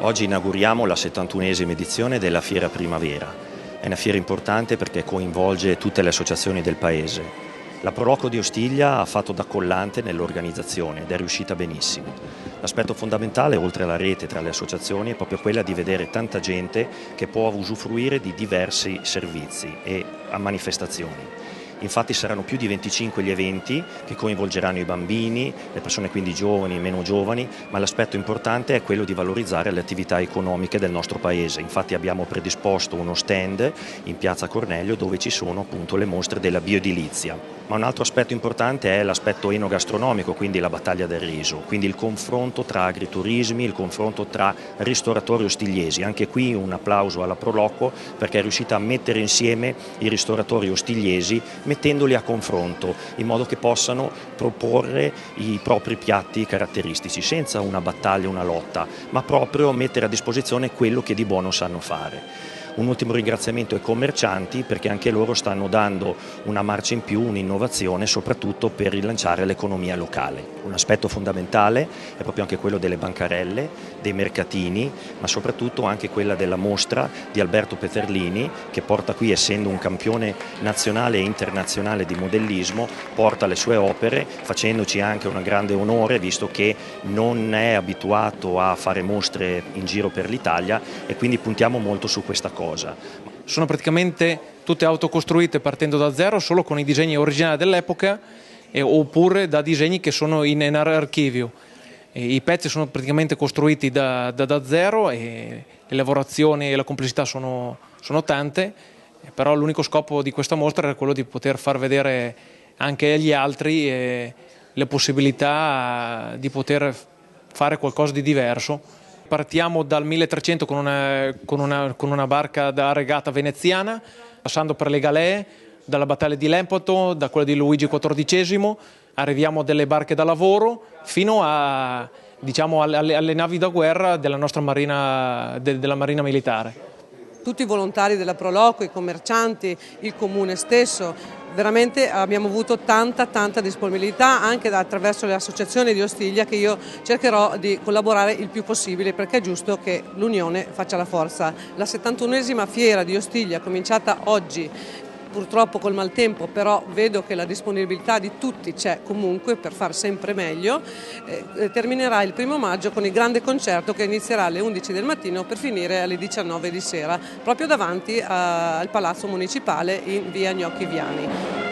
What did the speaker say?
Oggi inauguriamo la 71esima edizione della Fiera Primavera. È una fiera importante perché coinvolge tutte le associazioni del paese. La Proloco di Ostiglia ha fatto da collante nell'organizzazione ed è riuscita benissimo. L'aspetto fondamentale, oltre alla rete tra le associazioni, è proprio quella di vedere tanta gente che può usufruire di diversi servizi e manifestazioni. Infatti saranno più di 25 gli eventi che coinvolgeranno i bambini, le persone quindi giovani e meno giovani, ma l'aspetto importante è quello di valorizzare le attività economiche del nostro paese. Infatti abbiamo predisposto uno stand in Piazza Cornelio dove ci sono appunto le mostre della bioedilizia. Ma un altro aspetto importante è l'aspetto enogastronomico, quindi la battaglia del riso, quindi il confronto tra agriturismi, il confronto tra ristoratori ostigliesi. Anche qui un applauso alla Proloco perché è riuscita a mettere insieme i ristoratori ostigliesi mettendoli a confronto in modo che possano proporre i propri piatti caratteristici senza una battaglia, una lotta, ma proprio mettere a disposizione quello che di buono sanno fare. Un ultimo ringraziamento ai commercianti perché anche loro stanno dando una marcia in più, un'innovazione soprattutto per rilanciare l'economia locale. Un aspetto fondamentale è proprio anche quello delle bancarelle, dei mercatini, ma soprattutto anche quella della mostra di Alberto Peterlini che porta qui, essendo un campione nazionale e internazionale di modellismo, porta le sue opere facendoci anche un grande onore visto che non è abituato a fare mostre in giro per l'Italia e quindi puntiamo molto su questa cosa. Sono praticamente tutte auto costruite partendo da zero solo con i disegni originali dell'epoca oppure da disegni che sono in archivio. I pezzi sono praticamente costruiti da zero e le lavorazioni e la complessità sono tante, però l'unico scopo di questa mostra era quello di poter far vedere anche agli altri le possibilità di poter fare qualcosa di diverso. Partiamo dal 1300 con una barca da regata veneziana, passando per le galee, dalla battaglia di Lepanto, da quella di Luigi XIV, arriviamo a delle barche da lavoro fino a, diciamo, alle navi da guerra della nostra marina, della marina militare. Tutti i volontari della Proloco, i commercianti, il comune stesso, veramente abbiamo avuto tanta disponibilità anche attraverso le associazioni di Ostiglia che io cercherò di collaborare il più possibile perché è giusto che l'unione faccia la forza. La 71esima fiera di Ostiglia, cominciata oggi, purtroppo col maltempo, però vedo che la disponibilità di tutti c'è comunque per far sempre meglio, terminerà il 1° maggio con il grande concerto che inizierà alle 11 del mattino per finire alle 19 di sera, proprio davanti al Palazzo Municipale in via Gnocchi Viani.